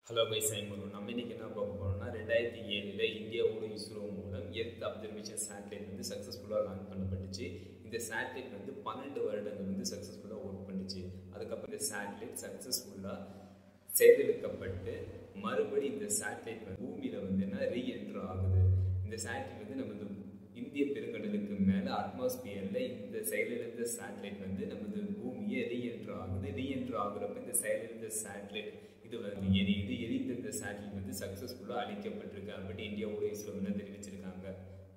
Hello guys, I'm Muru. நம்ம இன்னைக்கு என்ன பார்க்க போறோம்னா 2007ல இந்தியாவோட இஸ்ரோ மூலம் எர்த் அப்சர்வேஷன் சேட்டலைட் வந்து சக்சஸ்ஃபுல்லா லான்ச் பண்ணப்பட்டுச்சு. இந்த சேட்டலைட் வந்து 12 வருடங்கள் வந்து சக்சஸ்ஃபுல்லா வொர்க் பண்ணுச்சு. அதுக்கப்புறம் இந்த சேட்டலைட் சக்சஸ்ஃபுல்லா செயலிழக்கப்பட்டு மறுபடி இந்த சேட்டலைட் வந்து பூமியில வந்து என்ன ரீஎன்டர் ஆகுது. இந்த சேட்டலைட் வந்து நமது இந்திய பெருங்கடலுக்கு மேல அட்மாஸ்பியர்ல இந்த செயலிழந்த சேட்டலைட் வந்து நமது பூமியை ரீஎன்டர் ஆகுது. ரீஎன்டர் ஆகுறப்ப இந்த செயலிழந்த சேட்டலைட் இது வந்து எரிந்த இந்த சேட்டலைட் வந்து சக்சஸ்ஃபுல்லா அழிக்கப்பட்டிருக்கு அப்படின்னு இந்தியாவோட இஸ்ரோ வந்து தெரிவிச்சிருக்காங்க.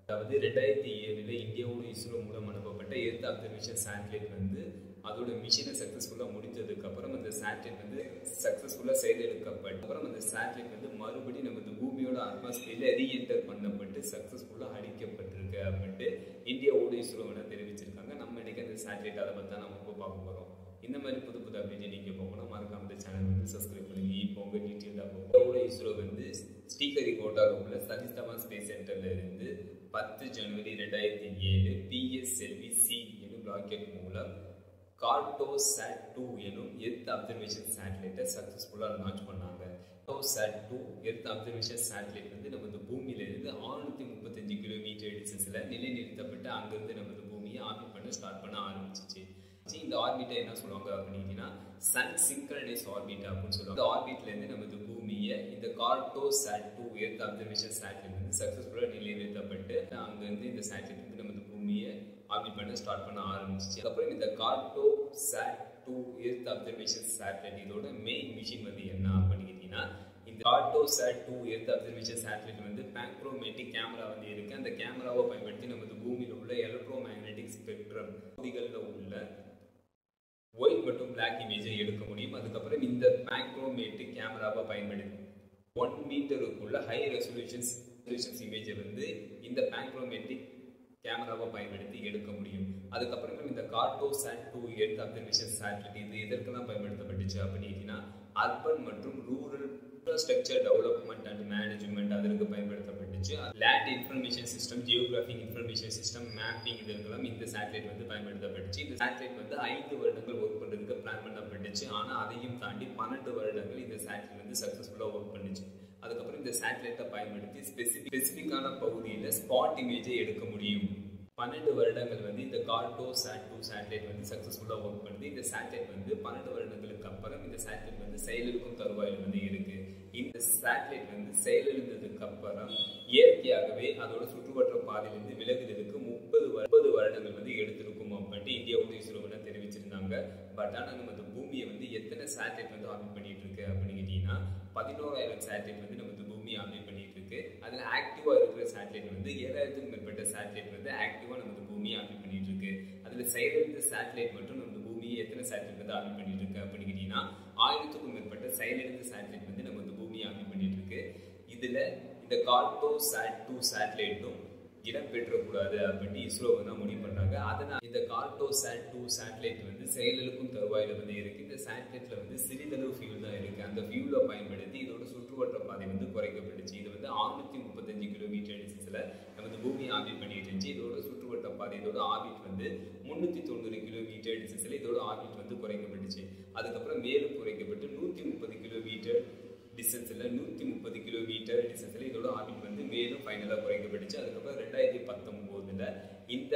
அதாவது 2007ல இந்தியாவோட இஸ்ரோ மூலம் அனுப்பப்பட்ட எர்த் அப்சர்வேஷன் சேட்டலைட் வந்து அதோட மிஷனை சக்சஸ்ஃபுல்லா முடிஞ்சதுக்கு அப்புறம் அந்த சேட்டலைட் வந்து சக்சஸ்ஃபுல்லா செயலிழக்கப்பட்டு அப்புறம் அந்த சேட்டலைட் வந்து மறுபடியும் நமது பூமியோட அட்மாஸ்பியர்ல ரீஎன்டர் பண்ணப்பட்டு சக்சஸ்ஃபுல்லா அழிக்கப்பட்டிருக்கு அப்படின்ட்டு இந்தியாவோட இஸ்ரோ வந்து தெரிவிச்சிருக்காங்க. நம்ம இன்னைக்கு அந்த சேட்டலைட் அதை பத்தி நம்ம இப்போ பார்க்க போறோம். இந்த மாதிரி புது புது அப்டேட் நீங்க போகணும் மறக்காம இந்த சேனல் வந்து சப்ஸ்கிரைப் பண்ணுங்க. இப்போ உங்க டீட்டெயிலாக போகும். இஸ்ரோ வந்து ஸ்ரீஹரிகோட்டாவில் உள்ள சதீஷ் தவான் ஸ்பேஸ் சென்டர்ல இருந்து 10 ஜனவரி 2007 PSLV-C எனும் ராக்கெட் மூலம் கார்டோசாட் 2 எனும் எர்த் அப்சர்வேஷன் சேட்டலைட்டை சக்சஸ்ஃபுல்லா லான்ச் பண்ணாங்க. கார்டோசாட் 2 எர்த் அப்சர்வேஷன் சேட்டலைட் வந்து நமது பூமியில இருந்து 635 கிலோமீட்டர் டிஸ்டன்ஸ்ல நிலைநிறுத்தப்பட்டு அங்கிருந்து நமது பூமியை ஆர்பிட் பண்ண ஸ்டார்ட் பண்ண ஆரம்பிச்சிச்சு. இந்த ஆர்பிட்டை என்ன சொல்லுவாங்க அப்படின்னா சன் சிங்க்ரனைஸ் ஆர்பிட் அப்படின்னு சொல்லுவாங்க. இந்த ஆர்பிட்ல இருந்து நமது பூமியை இந்த கார்டோசாட் 2 எர்த் அப்சர்வேஷன் சேட்டலைட் வந்து சக்சஸ்ஃபுல்லா நிலைநிறுத்தப்பட்டு அங்கிருந்து இந்த சேட்டலைட் வந்து நமது பூமியை ஆர்பிட் பண்ண ஸ்டார்ட் பண்ண ஆரம்பிச்சு. அப்புறம் இந்த கார்டோசாட் 2 எர்த் அப்சர்வேஷன் சேட்டலைட் இதோட மெயின் மிஷன் வந்து என்ன அப்படின்னு கேட்டீங்கன்னா இந்த கார்டோசாட் 2 எர்த் அப்சர்வேஷன் சேட்டலைட் வந்து பேங்க்ரோமேட்டிக் கேமரா வந்து இருக்கு. அந்த கேமராவை பயன்படுத்தி நமது பூமியில் உள்ள எலக்ட்ரோ மேக்னெட்டிக் ஸ்பெக்ட்ரம் பகுதிகளில் உள்ள ஒயிட் மற்றும் பிளாக் இமேஜை எடுக்க முடியும். அதுக்கப்புறம் இந்த பேங்க்ரோமேட்டிக் கேமராவை பயன்படுத்தி 1 மீட்டருக்குள்ள ஹை ரெசல்யூஷன்ஸ் இமேஜை வந்து இந்த பேங்க்ரோமேட்டிக் கேமராவை பயன்படுத்தி எடுக்க முடியும். அதுக்கப்புறம் இந்த கார்டோசாட் 2 எர்த் அப்சர்வேஷன் சேட்டலைட் இது எதற்கெல்லாம் பயன்படுத்தப்பட்டுச்சு அப்படின்னா அர்பன் மற்றும் rural infrastructure development and management அதற்கு பயன்படுத்தப்பட்டுச்சு. Land information system, geographic information system, mapping இதற்கெல்லாம் இந்த சேட்டலைட் வந்து பயன்படுத்தப்பட்டுச்சு. இந்த சேட்டலைட் வந்து 5 வருடங்கள் ஒர்க் பண்றதுக்கு பிளான் பண்ணப்பட்டுச்சு. ஆனா அதையும் தாண்டி 12 வருடங்கள் இந்த சேட்டலைட் வந்து சக்சஸ்ஃபுல்லா ஒர்க் பண்ணுச்சு. அதுக்கப்புறம் இந்த சேட்டலைட்டை பயன்படுத்தி ஸ்பெசிபிக்கான பகுதியில் ஸ்பாட் இமேஜை எடுக்க முடியும். 12 வருடங்கள் வந்து இந்த கார்டோசாட் 2 சேட்டலைட் வந்து சக்சஸ்ஃபுல்லா ஒர்க் பண்ணுது. இந்த சேட்டலைட் வந்து 12 வருடங்களுக்கு அப்புறம் இந்த சேட்டலைட் வந்து செயலிழக்கும் தருவாயில் வந்து இருக்கு. இந்த சேட்டலைட் வந்து செயலிழந்ததுக்கு அப்புறம் இயற்கையாகவே அதோட சுற்றுவட்ட பாதையிலிருந்து விலகுவதற்கு 30 வருடங்கள் வந்து எடுத்திருக்கும் அப்படின்ட்டு இந்தியாவோட இஸ்ரோ வந்து தெரிவிச்சிருந்தாங்க. பட் ஆனால் நமது பூமியை வந்து எத்தனை சேட்டலைட் வந்து ஆர்பிட் பண்ணிட்டு இருக்கு அப்படின்னு கேட்டீங்கன்னா 11,000 சேட்டலைட் வந்து நமது பூமியை ஆர்பிட் பண்ணிட்டு இருக்கு. அதுல ஆக்டிவா இருக்கிற சேட்டலைட் வந்து 7,000க்கும் மேற்பட்ட சேட்டலைட் வந்து ஆக்டிவா நமது பூமியை ஆர்பிட் பண்ணிட்டு இருக்கு. அதுல செயலிழந்த சேட்டலைட் மற்றும் நமது பூமியை எத்தனை சேட்டலைட் வந்து ஆர்பிட் பண்ணிட்டு இருக்கு அப்படின்னு கேட்டீங்கன்னா 1000க்கும் மேற்பட்ட செயலிழந்த சேட்டலைட் வந்து நமது பூமியை ஆர்பிட் பண்ணிட்டு இருக்கு. இதுல இந்த கார்டோசாட் 2 சேட்டலைட்டும் இடம் பெற்றக்கூடாது அப்படின்னு இஸ்ரோ வந்து முடிவு பண்றாங்க. அதனால இந்த கார்டோசாட் 2 சேட்டலைட் வந்து செயலிழக்கும் தருவாயில வந்து இருக்கு. இந்த சேட்டலைட்ல வந்து சிறிதளவு ஃபியூல் தான் இருக்கு. அந்த ஃபியூலை பயன்படுத்தி இதோட சுற்றுவட்ட பாதை வந்து குறைக்கப்பட்டுச்சு. இது வந்து 635 கிலோமீட்டர் டிஸ்டன்ஸ்ல நமது பூமியை ஆர்பிட் பண்ணிட்டு இருந்துச்சு. இதோட சுற்றுவட்ட பாதை இதோட ஆர்பிட் வந்து 390 கிலோமீட்டர் டிஸ்டன்ஸ்ல இதோட ஆர்பிட் வந்து குறைக்கப்பட்டுச்சு. அதுக்கப்புறம் மேலும் குறைக்கப்பட்டு 130 கிலோமீட்டர் டிஸ்டன்ஸ்ல 130 கிலோமீட்டர் டிஸ்டன்ஸ்ல இதோட ஆர்பிட் வந்து மேலும் ஃபைனலா குறைக்கப்பட்டுச்சு. அதுக்கப்புறம் 2019ல இந்த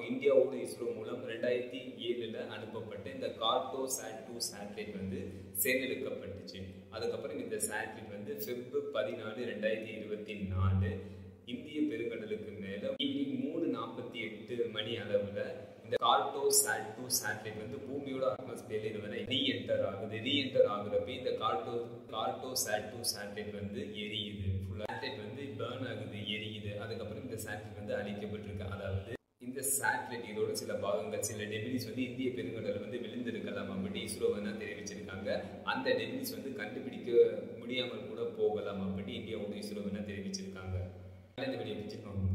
இந்தியாவோட இஸ்ரோ மூலம் 2007ல அனுப்பப்பட்ட இந்த கார்டோசாட் 2 சேட்டலைட் வந்து செயலிழக்கப்பட்டுச்சு. அதுக்கப்புறம் இந்த சேட்டலைட் வந்து Feb 14, 2024 இந்திய பெருங்கடலுக்கு மேல ஈவினிங் 3:48 மணி அளவுல இந்த கார்டோசாட் 2 சேட்டலைட் வந்து பூமியோட அட்மாஸ்பியர்ல இது வந்து ரீஎன்டர் ஆகுது. ரீஎன்டர் ஆகுறப்ப இந்த கார்டோசாட் 2 சேட்டலைட் வந்து எரியுது. சேட்டலைட் வந்து பர்ன் ஆகுது, எரியுது. அதுக்கப்புறம் இந்த சேட்டலைட் வந்து அழிக்கப்பட்டிருக்கு. அதாவது இந்த சேட்டலைட் இதோட சில பாகங்கள் சில டெபிரிஸ் வந்து இந்திய பெருங்கடல் வந்து விழுந்திருக்கலாம் அப்படின்னு இஸ்ரோ வந்து தெரிவிச்சிருக்காங்க. அந்த டெபிரிஸ் வந்து கண்டுபிடிக்க முடியாமல் கூட போகலாம் அப்படின்னு இந்தியாவோட இஸ்ரோ வந்து தெரிவிச்சிருக்காங்க. இந்த வீடியோ பிடிச்சிருக்கோம்.